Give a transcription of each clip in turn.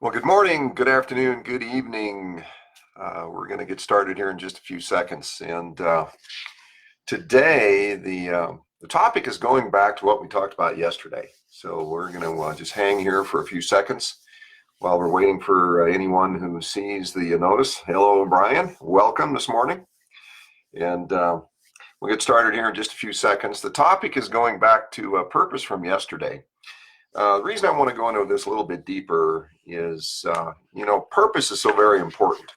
Well, good morning, good afternoon, good evening. We're going to get started here in just a few seconds. And today, the topic is going back to what we talked about yesterday. So we're going to just hang here for a few seconds while we're waiting for anyone who sees the notice. Hello, Brian. Welcome this morning. And we'll get started here in just a few seconds. The topic is going back to purpose from yesterday. The reason I want to go into this a little bit deeper is, purpose is so very important.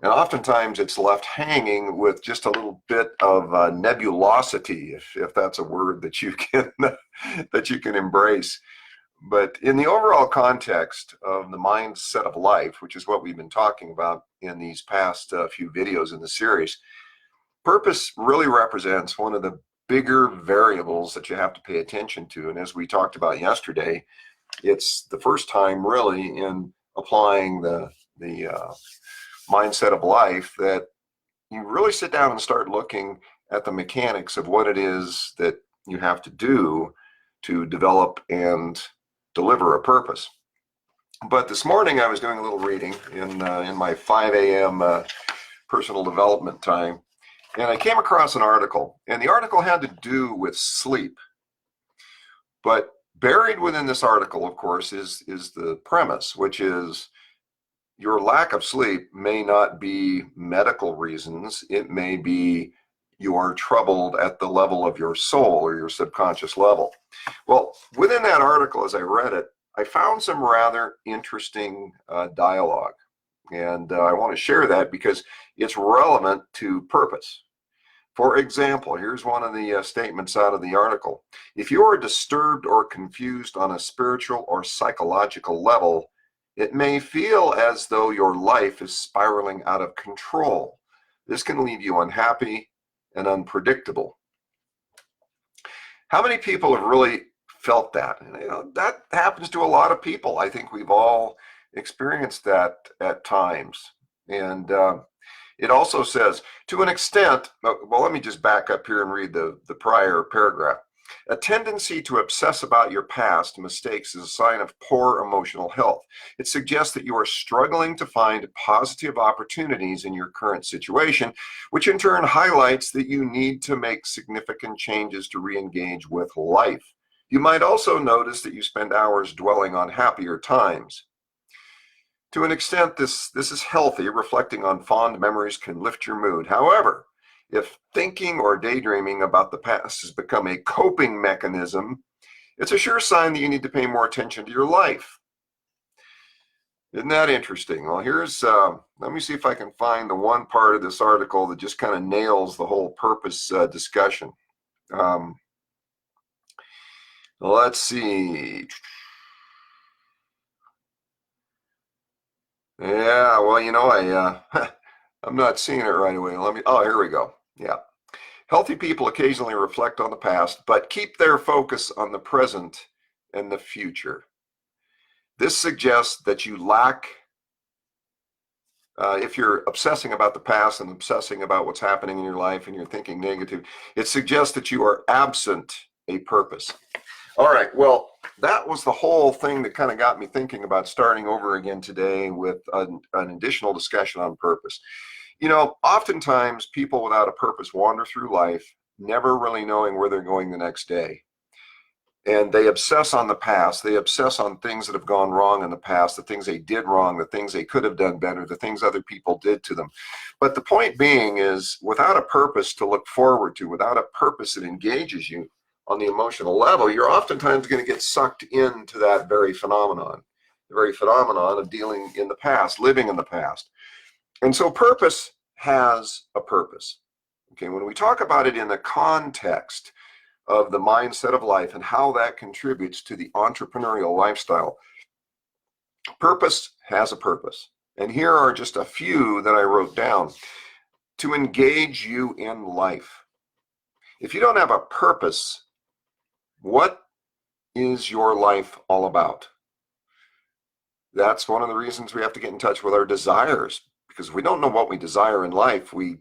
And oftentimes it's left hanging with just a little bit of nebulosity, if that's a word that you can that you can embrace. But in the overall context of the mindset of life, which is what we've been talking about in these past few videos in the series, purpose really represents one of the bigger variables that you have to pay attention to. And as we talked about yesterday, it's the first time really in applying the mindset of life that you really sit down and start looking at the mechanics of what it is that you have to do to develop and deliver a purpose. But this morning I was doing a little reading in my 5 a.m. Personal development time. And I came across an article, and the article had to do with sleep. But buried within this article, of course, is the premise, which is your lack of sleep may not be medical reasons. It may be you are troubled at the level of your soul or your subconscious level. Well, within that article, as I read it, I found some rather interesting dialogue. And I want to share that because it's relevant to purpose. For example, here's one of the statements out of the article. If you are disturbed or confused on a spiritual or psychological level, it may feel as though your life is spiraling out of control. This can leave you unhappy and unpredictable. How many people have really felt that? And, that happens to a lot of people. I think we've all experienced that at times. And it also says, to an extent, well, let me just back up here and read the prior paragraph. A tendency to obsess about your past mistakes is a sign of poor emotional health. It suggests that you are struggling to find positive opportunities in your current situation, which in turn highlights that you need to make significant changes to re-engage with life. You might also notice that you spend hours dwelling on happier times. To an extent, this is healthy. Reflecting on fond memories can lift your mood. However, if thinking or daydreaming about the past has become a coping mechanism, it's a sure sign that you need to pay more attention to your life. Isn't that interesting? Well, here's, let me see if I can find the one part of this article that just kind of nails the whole purpose discussion. Let's see. Yeah, well, I'm not seeing it right away. Oh, here we go. Yeah. Healthy people occasionally reflect on the past, but keep their focus on the present and the future. This suggests that you lack, if you're obsessing about the past and obsessing about what's happening in your life and you're thinking negative, it suggests that you are absent a purpose. All right, well, that was the whole thing that kind of got me thinking about starting over again today with an additional discussion on purpose. Oftentimes people without a purpose wander through life, never really knowing where they're going the next day. And they obsess on the past. They obsess on things that have gone wrong in the past, the things they did wrong, the things they could have done better, the things other people did to them. But the point being is, without a purpose to look forward to, without a purpose that engages you on the emotional level, you're oftentimes going to get sucked into that very phenomenon, the very phenomenon of dealing in the past, living in the past. And so purpose has a purpose. Okay, when we talk about it in the context of the mindset of life and how that contributes to the entrepreneurial lifestyle, purpose has a purpose. And here are just a few that I wrote down to engage you in life. If you don't have a purpose, what is your life all about? That's one of the reasons we have to get in touch with our desires, because if we don't know what we desire in life, we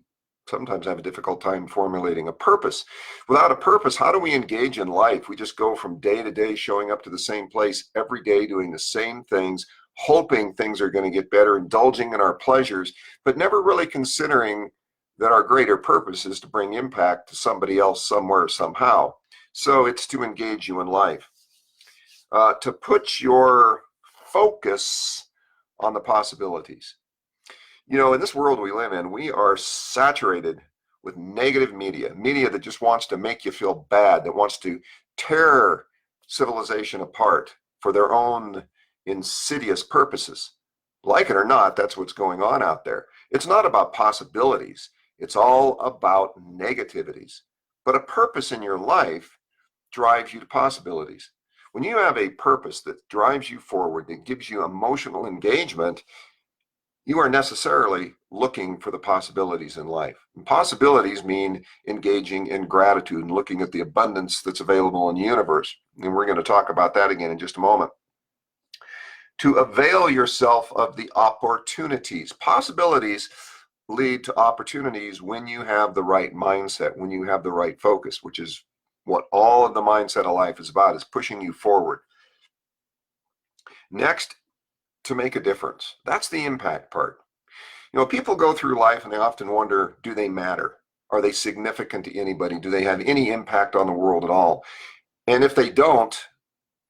sometimes have a difficult time formulating a purpose. Without a purpose, how do we engage in life? We just go from day to day, showing up to the same place every day, doing the same things hoping things are going to get better, indulging in our pleasures, but never really considering that our greater purpose is to bring impact to somebody else somewhere, somehow. So it's to engage you in life, to put your focus on the possibilities. You know, in this world we live in, we are saturated with negative media that just wants to make you feel bad, that wants to tear civilization apart for their own insidious purposes. Like it or not, that's what's going on out there. It's not about possibilities. It's all about negativities. But a purpose in your life drives you to possibilities. When you have a purpose that drives you forward, that gives you emotional engagement, you are necessarily looking for the possibilities in life. And possibilities mean engaging in gratitude and looking at the abundance that's available in the universe. And we're going to talk about that again in just a moment. To avail yourself of the opportunities. Possibilities lead to opportunities when you have the right mindset, when you have the right focus, which is what all of the mindset of life is about, is pushing you forward. Next, to make a difference. That's the impact part. You know, people go through life and they often wonder, do they matter? Are they significant to anybody? Do they have any impact on the world at all? And if they don't,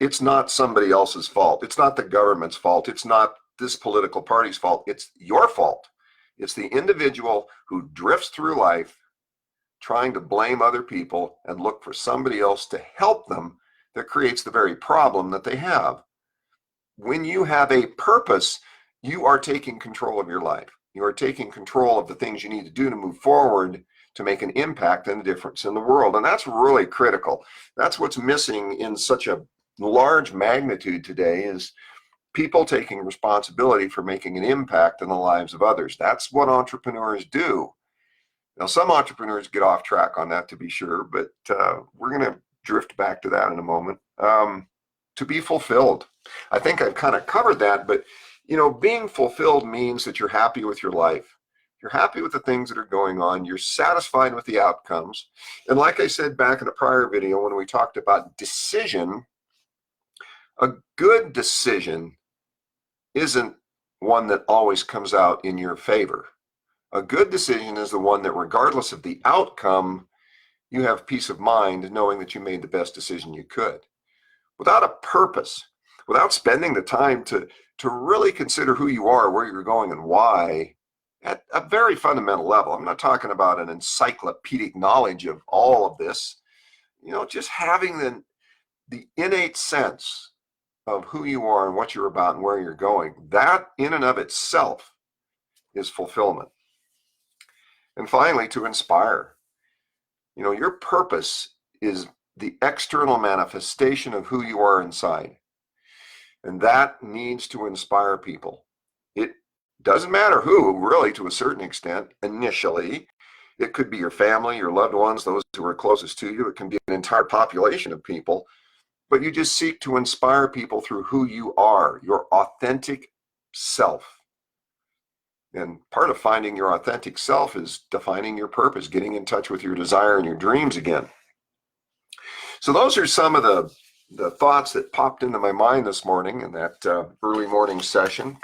it's not somebody else's fault. It's not the government's fault. It's not this political party's fault. It's your fault. It's the individual who drifts through life trying to blame other people and look for somebody else to help them that creates the very problem that they have. When you have a purpose, you are taking control of your life. You are taking control of the things you need to do to move forward, to make an impact and a difference in the world. And that's really critical. That's what's missing in such a large magnitude today, is people taking responsibility for making an impact in the lives of others. That's what entrepreneurs do. Now, some entrepreneurs get off track on that, to be sure, but we're going to drift back to that in a moment. To be fulfilled. I think I've kind of covered that, but you know, being fulfilled means that you're happy with your life. You're happy with the things that are going on. You're satisfied with the outcomes. And like I said back in a prior video when we talked about decision, a good decision isn't one that always comes out in your favor. A good decision is the one that, regardless of the outcome, you have peace of mind knowing that you made the best decision you could. Without a purpose, without spending the time to really consider who you are, where you're going, and why, at a very fundamental level. I'm not talking about an encyclopedic knowledge of all of this. You know, just having the innate sense of who you are and what you're about and where you're going, that in and of itself is fulfillment. And finally, to inspire. You know, your purpose is the external manifestation of who you are inside. And that needs to inspire people. It doesn't matter who, really, to a certain extent, initially. It could be your family, your loved ones, those who are closest to you. It can be an entire population of people. But you just seek to inspire people through who you are, your authentic self. And part of finding your authentic self is defining your purpose, getting in touch with your desire and your dreams again. So those are some of the thoughts that popped into my mind this morning in that early morning session.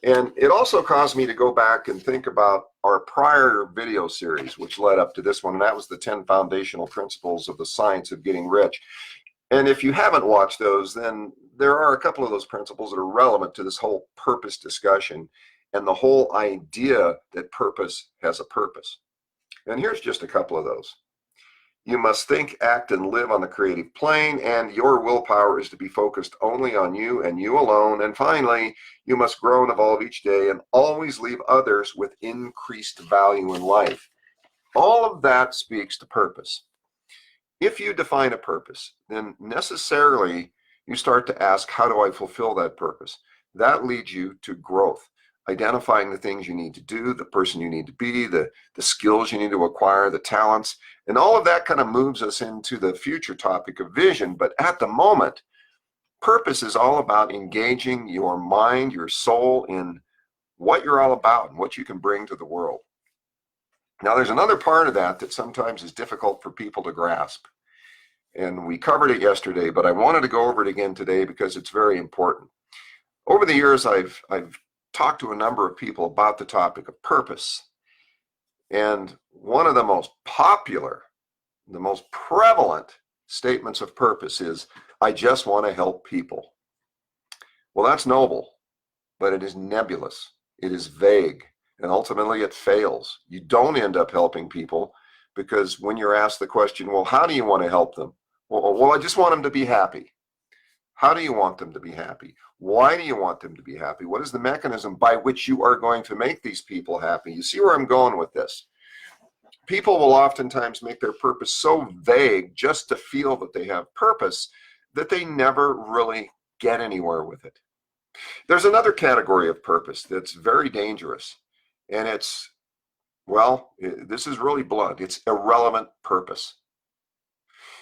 And it also caused me to go back and think about our prior video series, which led up to this one, and that was the 10 foundational principles of the science of getting rich. And if you haven't watched those, then there are a couple of those principles that are relevant to this whole purpose discussion and the whole idea that purpose has a purpose. And here's just a couple of those. You must think, act, and live on the creative plane, and your willpower is to be focused only on you and you alone. And finally, you must grow and evolve each day and always leave others with increased value in life. All of that speaks to purpose. If you define a purpose, then necessarily you start to ask, how do I fulfill that purpose? That leads you to growth. Identifying the things you need to do, the person you need to be, the skills you need to acquire, the talents, and all of that kind of moves us into the future topic of vision. But at the moment, purpose is all about engaging your mind, your soul in what you're all about and what you can bring to the world. Now, there's another part of that that sometimes is difficult for people to grasp. And we covered it yesterday, but I wanted to go over it again today because it's very important. Over the years, I've talked to a number of people about the topic of purpose. And one of the most popular, the most prevalent statements of purpose is, I just want to help people. Well, that's noble, but it is nebulous. It is vague, and ultimately it fails. You don't end up helping people because when you're asked the question, well, how do you want to help them? Well, I just want them to be happy. How do you want them to be happy? Why do you want them to be happy? What is the mechanism by which you are going to make these people happy? You see where I'm going with this? People will oftentimes make their purpose so vague just to feel that they have purpose that they never really get anywhere with it. There's another category of purpose that's very dangerous, and it's, well, this is really blunt. It's irrelevant purpose.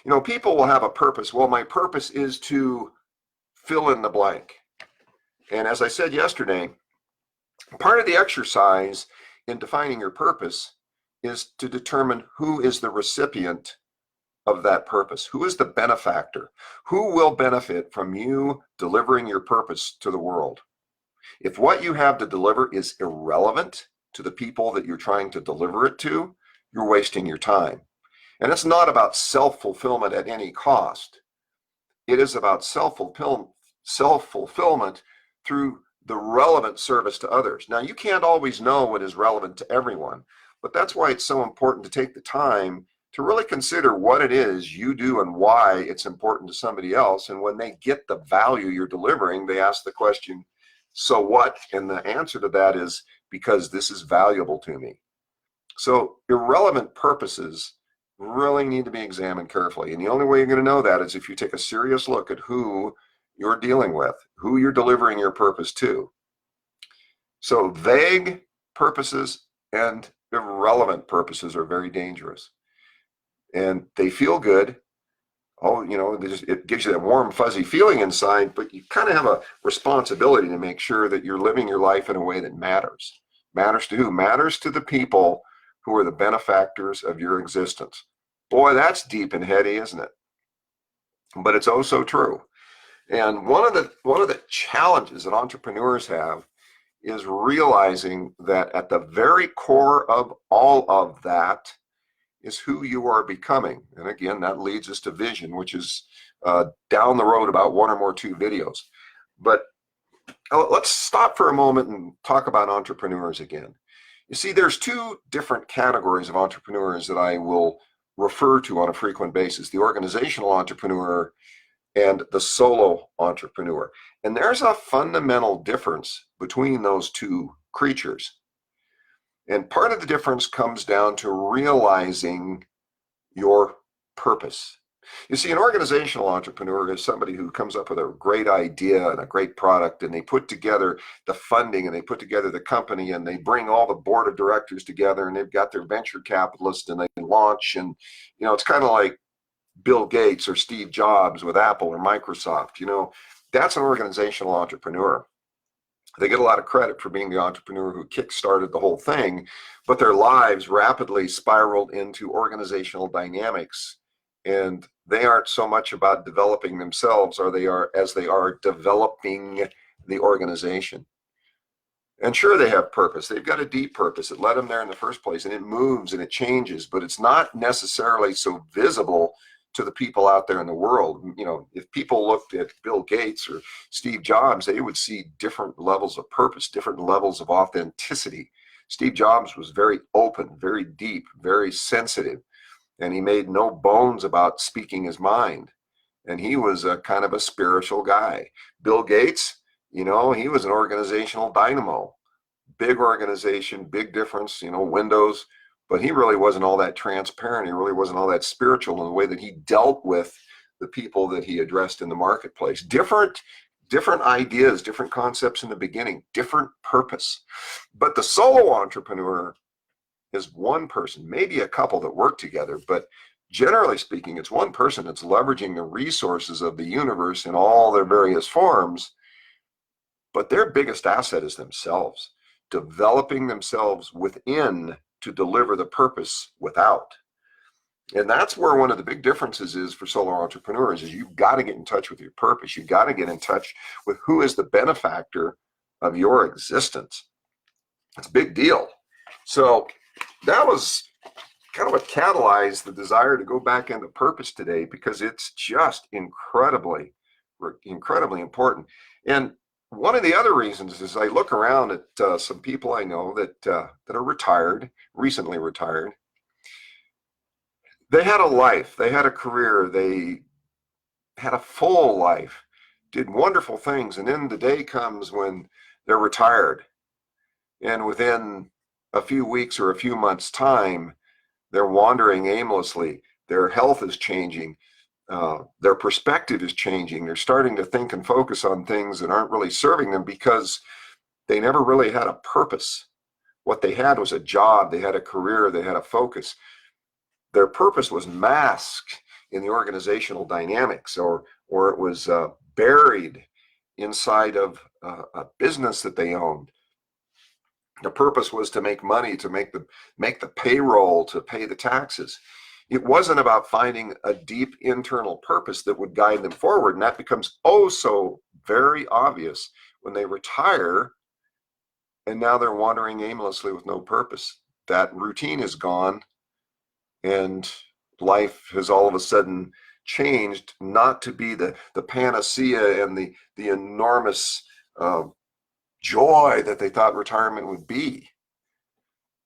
You know, people will have a purpose. Well, my purpose is to fill in the blank. And as I said yesterday, part of the exercise in defining your purpose is to determine who is the recipient of that purpose. Who is the benefactor? Who will benefit from you delivering your purpose to the world? If what you have to deliver is irrelevant to the people that you're trying to deliver it to, you're wasting your time. And it's not about self-fulfillment at any cost. It is about self-fulfillment through the relevant service to others. Now, you can't always know what is relevant to everyone, but that's why it's so important to take the time to really consider what it is you do and why it's important to somebody else. And when they get the value you're delivering, they ask the question, so what? And the answer to that is, because this is valuable to me. So irrelevant purposes really need to be examined carefully. And the only way you're going to know that is if you take a serious look at who you're dealing with, who you're delivering your purpose to. So vague purposes and irrelevant purposes are very dangerous. And they feel good. Oh, you know, it gives you that warm, fuzzy feeling inside, but you kind of have a responsibility to make sure that you're living your life in a way that matters. Matters to who? Matters to the people who are the benefactors of your existence. Boy, that's deep and heady, isn't it? But it's oh so true. And one of the challenges that entrepreneurs have is realizing that at the very core of all of that is who you are becoming. And again, that leads us to vision, which is down the road about one or two videos. But let's stop for a moment and talk about entrepreneurs again. You see, there's two different categories of entrepreneurs that I will refer to on a frequent basis: the organizational entrepreneur and the solo entrepreneur. And there's a fundamental difference between those two creatures. And part of the difference comes down to realizing your purpose. You see, an organizational entrepreneur is somebody who comes up with a great idea and a great product, and they put together the funding, and they put together the company, and they bring all the board of directors together, and they've got their venture capitalists, and they launch. And, you know, it's kind of like Bill Gates or Steve Jobs with Apple or Microsoft. You know, that's an organizational entrepreneur. They get a lot of credit for being the entrepreneur who kick-started the whole thing, but their lives rapidly spiraled into organizational dynamics, and they aren't so much about developing themselves as they are developing the organization. And sure, they have purpose. They've got a deep purpose. It led them there in the first place, and it moves and it changes, but it's not necessarily so visible to the people out there in the world. You know, if people looked at Bill Gates or Steve Jobs, they would see different levels of purpose, different levels of authenticity. Steve Jobs was very open, very deep, very sensitive, and he made no bones about speaking his mind. And he was a kind of a spiritual guy. Bill Gates, you know, he was an organizational dynamo. Big organization, big difference, you know, Windows, but he really wasn't all that transparent. He really wasn't all that spiritual in the way that he dealt with the people that he addressed in the marketplace. Different ideas, different concepts in the beginning, different purpose. But the solo entrepreneur is one person, maybe a couple that work together, but generally speaking, it's one person that's leveraging the resources of the universe in all their various forms. But their biggest asset is themselves, developing themselves within to deliver the purpose without. And that's where one of the big differences is for solo entrepreneurs is you've got to get in touch with your purpose. You've got to get in touch with who is the benefactor of your existence. It's a big deal. So that was kind of what catalyzed the desire to go back into purpose today, because it's just incredibly important. And one of the other reasons is I look around at some people I know that are retired, recently retired. They had a life, they had a career, they had a full life, did wonderful things, and then the day comes when they're retired, and within a few weeks or a few months' time, they're wandering aimlessly. Their health is changing. Their perspective is changing. They're starting to think and focus on things that aren't really serving them because they never really had a purpose. What they had was a job. They had a career. They had a focus. Their purpose was masked in the organizational dynamics, or it was buried inside of a business that they owned. The purpose was to make money, to make the payroll, to pay the taxes. It wasn't about finding a deep internal purpose that would guide them forward. And that becomes oh so very obvious when they retire and now they're wandering aimlessly with no purpose. That routine is gone, and life has all of a sudden changed, not to be the panacea and the enormous joy that they thought retirement would be.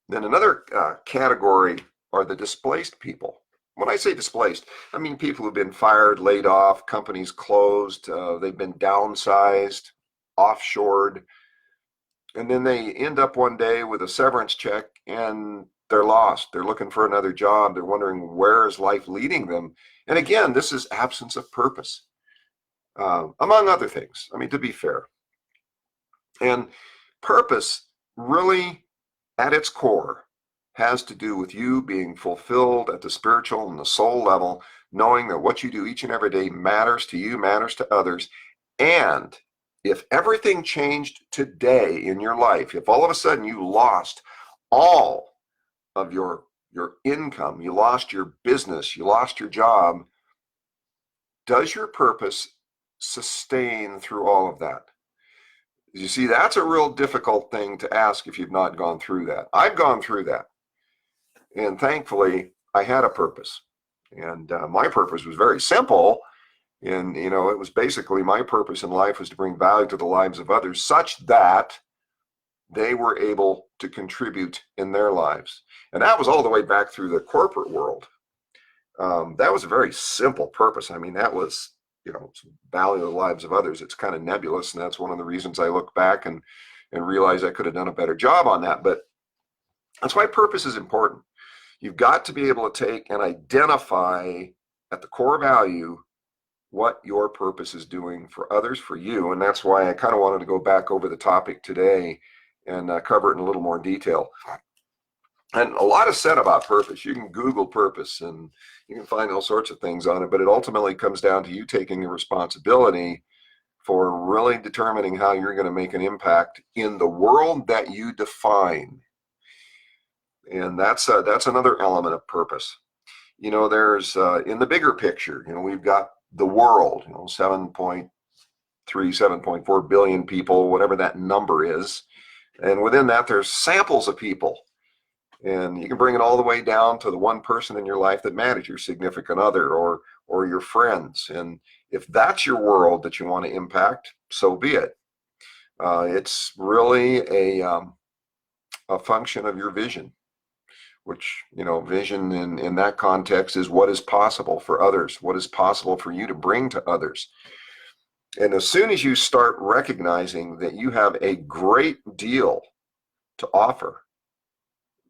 Then another category are the displaced people. When I say displaced, I mean people who've been fired, laid off, companies closed, they've been downsized, offshored, and then they end up one day with a severance check and they're lost. They're looking for another job. They're wondering, where is life leading them? And again, this is absence of purpose, among other things. I mean, to be fair. And purpose really, at its core, has to do with you being fulfilled at the spiritual and the soul level, knowing that what you do each and every day matters to you, matters to others. And if everything changed today in your life, if all of a sudden you lost all of your income, you lost your business, you lost your job, does your purpose sustain through all of that? You see, that's a real difficult thing to ask if you've not gone through that. I've gone through that. And thankfully, I had a purpose. And my purpose was very simple. And, it was basically my purpose in life was to bring value to the lives of others such that they were able to contribute in their lives. And that was all the way back through the corporate world. That was a very simple purpose. I mean, that was, value the lives of others. It's kind of nebulous. And that's one of the reasons I look back and realize I could have done a better job on that. But that's why purpose is important. You've got to be able to take and identify at the core value what your purpose is doing for others, for you. And that's why I kind of wanted to go back over the topic today and cover it in a little more detail. And a lot is said about purpose. You can Google purpose and you can find all sorts of things on it, but it ultimately comes down to you taking the responsibility for really determining how you're going to make an impact in the world that you define. And that's another element of purpose. There's in the bigger picture, we've got the world, 7.3, 7.4 billion people, whatever that number is. And within that, there's samples of people. And you can bring it all the way down to the one person in your life that matters, your significant other or your friends. And if that's your world that you want to impact, so be it. It's really a function of your vision, which, vision in that context is what is possible for others, what is possible for you to bring to others. And as soon as you start recognizing that you have a great deal to offer,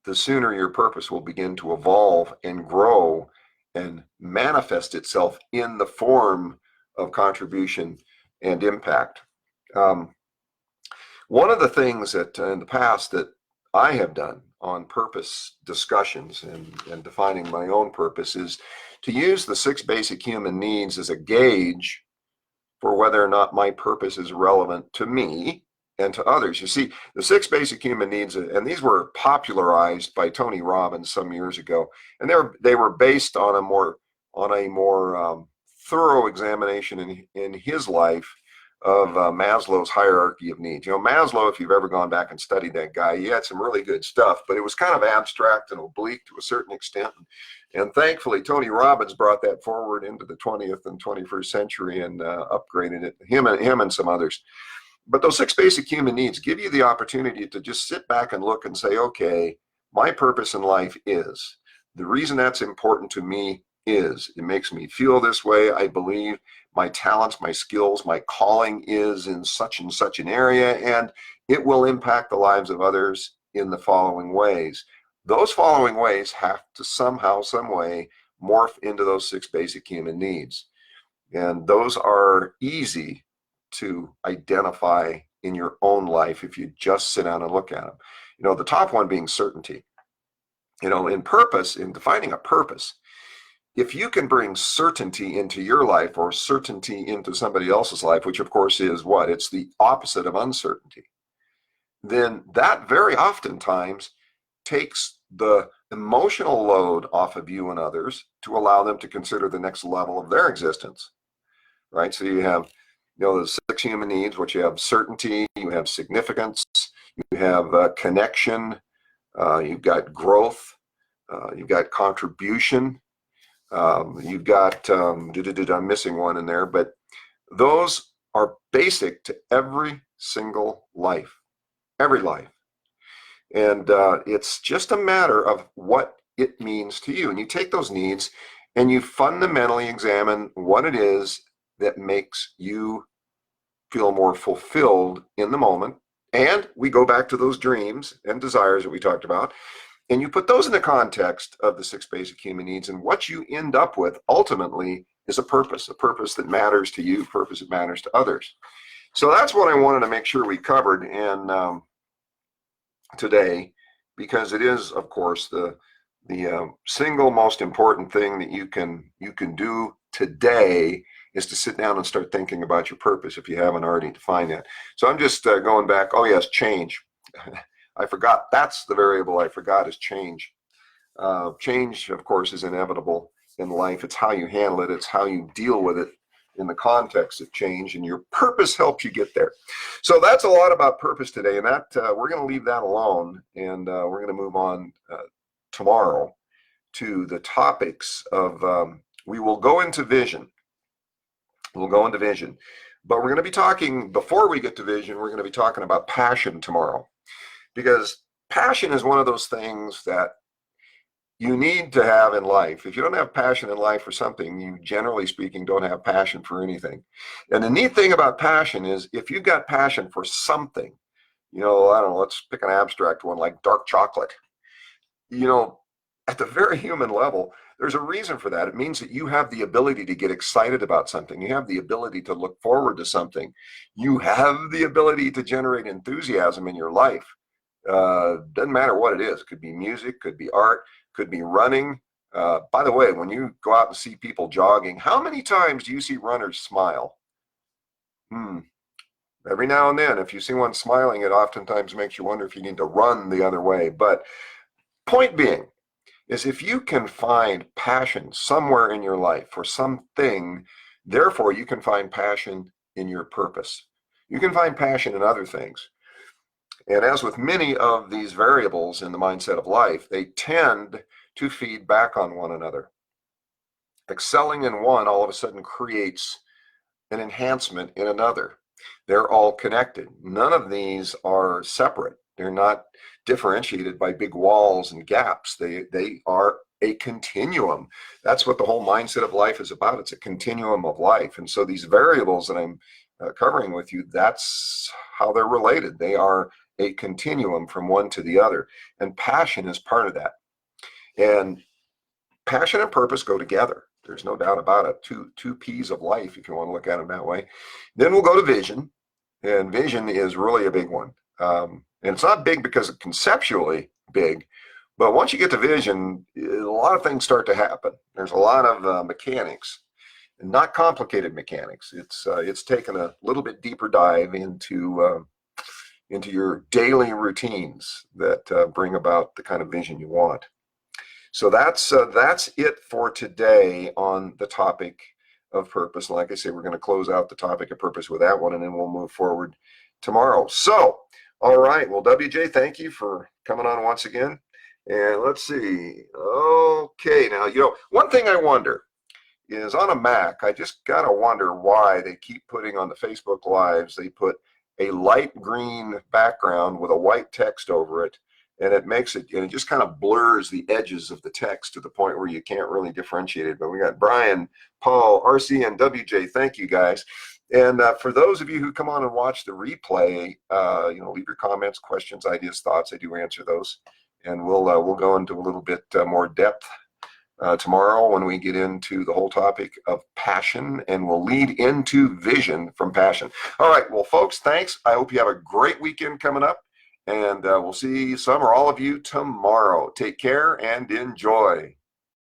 the sooner your purpose will begin to evolve and grow and manifest itself in the form of contribution and impact. One of the things that in the past that I have done on purpose discussions and defining my own purpose is to use the 6 basic human needs as a gauge for whether or not my purpose is relevant to me and to others. You see, the 6 basic human needs, and these were popularized by Tony Robbins some years ago, and they were based on a more thorough examination in his life of Maslow's hierarchy of needs. Maslow, if you've ever gone back and studied that guy, he had some really good stuff, but it was kind of abstract and oblique to a certain extent. And thankfully, Tony Robbins brought that forward into the 20th and 21st century and upgraded it, him and some others. But those 6 basic human needs give you the opportunity to just sit back and look and say, okay, my purpose in life is, the reason that's important to me is, it makes me feel this way. I believe my talents, my skills, my calling is in such and such an area, and it will impact the lives of others in the following ways. Those following ways have to somehow, some way, morph into those 6 basic human needs. And those are easy to identify in your own life if you just sit down and look at them. The top one being certainty. In purpose, in defining a purpose, if you can bring certainty into your life or certainty into somebody else's life, which of course is what? It's the opposite of uncertainty. Then that very oftentimes takes the emotional load off of you and others to allow them to consider the next level of their existence, right? So you have, the 6 human needs, which you have certainty, you have significance, you have connection, you've got growth, you've got contribution, you've got, I'm missing one in there, but those are basic to every single life, every life. And it's just a matter of what it means to you. And you take those needs and you fundamentally examine what it is that makes you feel more fulfilled in the moment. And we go back to those dreams and desires that we talked about. And you put those in the context of the 6 basic human needs, and what you end up with ultimately is a purpose that matters to you, a purpose that matters to others. So that's what I wanted to make sure we covered in today, because it is, of course, the single most important thing that you can do today is to sit down and start thinking about your purpose if you haven't already defined that. So I'm just going back. Oh yes, change. I forgot. That's the variable I forgot, is change. Change, of course, is inevitable in life. It's how you handle it. It's how you deal with it in the context of change, and your purpose helps you get there. So that's a lot about purpose today, and that we're going to leave that alone, and we're going to move on tomorrow to the topics of, we will go into vision. We'll go into vision. But we're going to be talking, before we get to vision, we're going to be talking about passion tomorrow. Because passion is one of those things that you need to have in life. If you don't have passion in life for something, you generally speaking don't have passion for anything. And the neat thing about passion is, if you've got passion for something, I don't know, let's pick an abstract one like dark chocolate. At the very human level, there's a reason for that. It means that you have the ability to get excited about something. You have the ability to look forward to something. You have the ability to generate enthusiasm in your life. Doesn't matter what it is. Could be music, could be art, could be running. By the way, when you go out and see people jogging, how many times do you see runners smile? Every now and then, if you see one smiling, it oftentimes makes you wonder if you need to run the other way. But point being is, if you can find passion somewhere in your life for something, therefore you can find passion in your purpose. You can find passion in other things. And as with many of these variables in the mindset of life, they tend to feed back on one another. Excelling in one all of a sudden creates an enhancement in another. They're all connected. None of these are separate. They're not differentiated by big walls and gaps. They are a continuum. That's what the whole mindset of life is about. It's a continuum of life. And so these variables that I'm covering with you, that's how they're related. They are a continuum from one to the other. And passion is part of that. And passion and purpose go together. There's no doubt about it. Two P's of life, if you want to look at them that way. Then we'll go to vision. And vision is really a big one. And it's not big because it's conceptually big, but once you get to vision, a lot of things start to happen. There's a lot of mechanics, and not complicated mechanics. It's taken a little bit deeper dive into into your daily routines that bring about the kind of vision you want. So that's it for today on the topic of purpose. Like I say, we're going to close out the topic of purpose with that one, and then we'll move forward tomorrow. So, all right. Well, WJ, thank you for coming on once again. And let's see. Okay. Now, one thing I wonder is on a Mac, I just got to wonder why they keep putting on the Facebook Lives, they put a light green background with a white text over it, and it just kind of blurs the edges of the text to the point where you can't really differentiate it. But we got Brian, Paul, RC, and WJ. Thank you, guys. And for those of you who come on and watch the replay, leave your comments, questions, ideas, thoughts. I do answer those, and we'll go into a little bit more depth tomorrow when we get into the whole topic of passion, and we'll lead into vision from passion. All right, well, folks, thanks. I hope you have a great weekend coming up, and we'll see some or all of you tomorrow. Take care and enjoy.